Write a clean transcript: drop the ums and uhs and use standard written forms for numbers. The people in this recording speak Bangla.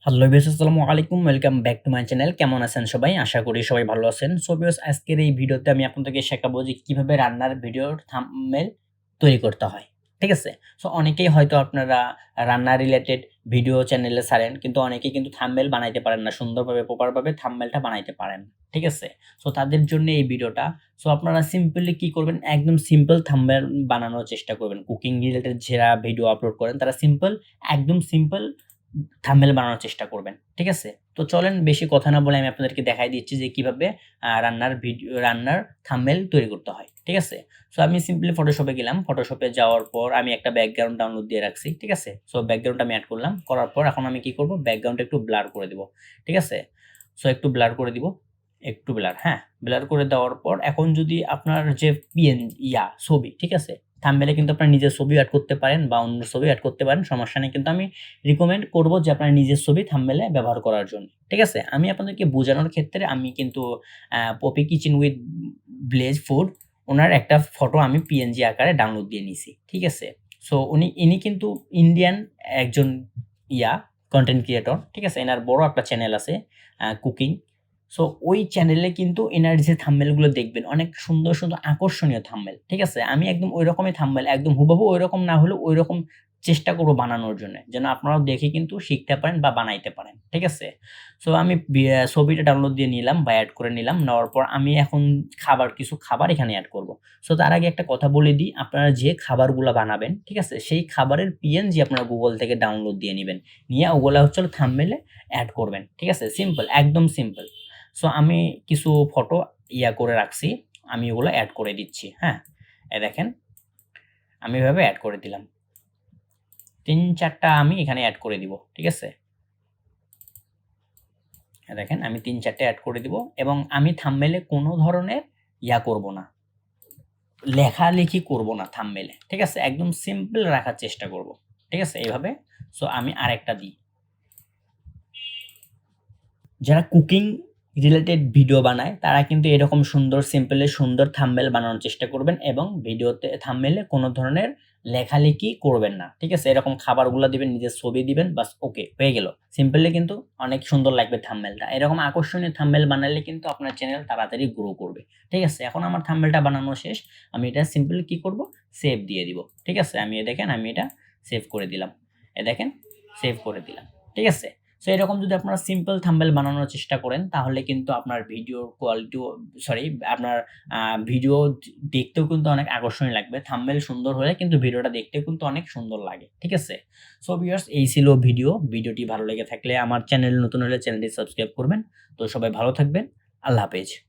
হ্যালো ভিউয়ার্স, আসসালামু আলাইকুম। Welcome back to my channel. কেমন আছেন সবাই? আশা করি সবাই ভালো আছেন। সো ভিউয়ার্স, আজকের এই ভিডিওতে আমি আপনাদেরকে শেখাবো যে কিভাবে রান্নার ভিডিওর থাম্বনেল তৈরি করতে হয়। ঠিক আছে? সো অনেকেই হয়তো আপনারা রান্না রিলেটেড ভিডিও চ্যানেলে ছাড়েন, কিন্তু অনেকেই কিন্তু থাম্বনেল বানাইতে পারেন না। সুন্দরভাবে প্রপার ভাবে থাম্বনেলটা বানাইতে পারেন না। ঠিক আছে? সো তাদের জন্য এই ভিডিওটা। সো আপনারা সিম্পলি কি করবেন? একদম সিম্পল থাম্বনেল বানানোর চেষ্টা করবেন। কুকিং রিলেটেড যারা ভিডিও আপলোড করেন তারা একদম সিম্পল থাম্বনেল বানানোর চেষ্টা করবেন। ঠিক আছে? তো চলেন বেশি কথা না বলে আমি আপনাদেরকে দেখাই দিচ্ছি যে কিভাবে রান্নার থাম্বনেল তৈরি করতে হয়। ঠিক আছে? সো আমি সিম্পলি ফটোশপে গেলাম। ফটোশপে যাওয়ার পর আমি একটা ব্যাকগ্রাউন্ড ডাউনলোড দিয়ে রাখছি। ঠিক আছে? সো ব্যাকগ্রাউন্ডটা আমি এড করলাম। করার পর এখন আমি কি করব? ব্যাকগ্রাউন্ডটা একটু ব্লার করে দিব। ঠিক আছে? সো একটু ব্লার করে দিব। একটু ব্লার, হ্যাঁ? ব্লার করে দেওয়ার পর এখন যদি আপনার যে ছবি, ঠিক আছে? থাম্বনেলে কিন্তু আপনার নিজের ছবিও এড করতে পারেন বা অন্য ছবিও এড করতে পারেন। সমস্যা নেই। কিন্তু আমি রিকমেন্ড করব যে আপনার নিজের ছবি থাম্বনেলে ব্যবহার করার জন্য। ঠিক আছে? আমি আপনাদেরকে বোঝানোর ক্ষেত্রে আমি কিন্তু Poppy kitchen with village food উনার একটা ফটো আমি পিএনজি আকারে ডাউনলোড দিয়ে নিছি। ঠিক আছে? সো ইনি কিন্তু ইন্ডিয়ান একজন ইয়া কনটেন্ট ক্রিয়েটর। ঠিক আছে? এনার বড় একটা চ্যানেল আছে কুকিং। সো ওই চ্যানেলে কিন্তু এনার যে থাম্বনেল গুলো দেখবেন অনেক সুন্দর, সুন্দর আকর্ষণীয় থাম্বনেল। ঠিক আছে? আমি একদম ঐরকমই থাম্বনেল একদম হুবহু ঐরকম না হলেও ঐরকম চেষ্টা করব বানানোর জন্যে। যেন আপনারাও দেখে কিন্তু শিখতে পারেন বা বানাইতে পারেন। ঠিক আছে? সো আমি ছবিটা ডাউনলোড দিয়ে নিলাম বা এড করে নিলাম। নেওয়ার পর আমি এখন কিছু খাবার এখানে এড করব। সো তার আগে একটা কথা বলে দিই, আপনারা যে খাবারগুলা বানাবেন, ঠিক আছে? সেই খাবারের পিএনজি আপনারা Google থেকে ডাউনলোড দিয়ে নিবেন। নিয়ে ওগুলা হচ্ছে হলো থাম্বনেলে এড করবেন। ঠিক আছে? সিম্পল, একদম সিম্পল। সো আমি কিছু ফটো করে রাখছি। আমি ওগুলো এড করে দিচ্ছি। হ্যাঁ? এই দেখেন, আমি এভাবে এড করে দিলাম। ৩-৪ টা আমি এখানে এড করে দিব। ঠিক আছে? দেখেন আমি ৩-৪ টা এড করে দিব এবং আমি থাম্বনেলে কোনো ধরনের করব না। লেখালেখি করব না থাম্বনেলে। ঠিক আছে? একদম সিম্পল রাখার চেষ্টা করব। ঠিক আছে? এভাবে। সো আমি আরেকটা দিই। যারা কুকিং রিলেটেড ভিডিও বানায় তারা কিন্তু এরকম সুন্দর থাম্বনেল বানানোর চেষ্টা করবেন এবং ভিডিওতে থাম্বনেলে কোনো ধরনের লেখালেখি করবেন না। ঠিক আছে? এরকম খাবারগুলা দিবেন, নিজের ছবি দিবেন, বাস ওকে হয়ে গেল। সিম্পলি কিন্তু অনেক সুন্দর লাগবে থাম্বনেলটা। এরকম আকর্ষণীয় থাম্বনেল বানালে কিন্তু আপনার চ্যানেল তাড়াতাড়ি গ্রো করবে। ঠিক আছে? এখন আমার থাম্বনেলটা বানানো শেষ। আমি এটা সিম্পলি কি করব? সেভ দিয়ে দিব। ঠিক আছে? দেখেন আমি এটা সেভ করে দিলাম। দেখেন সেভ করে দিলাম। ঠিক আছে? সো এরকম যদি আপনারা সিম্পল থাম্বনেল বানানোর চেষ্টা করেন তাহলে কিন্তু আপনার ভিডিওর কোয়ালিটিও সরি আপনার ভিডিও দেখতেও কিন্তু অনেক আকর্ষণীয় লাগবে। থাম্বনেল সুন্দর হলে কিন্তু ভিডিওটা দেখতেও কিন্তু অনেক সুন্দর লাগে। ঠিক আছে? সো ভিউয়ার্স, এই ছিল ভিডিও। ভিডিওটি ভালো লেগে থাকলে আমার চ্যানেল নতুন হলে চ্যানেলটি সাবস্ক্রাইব করবেন। তো সবাই ভালো থাকবেন। আল্লাহ হাফেজ।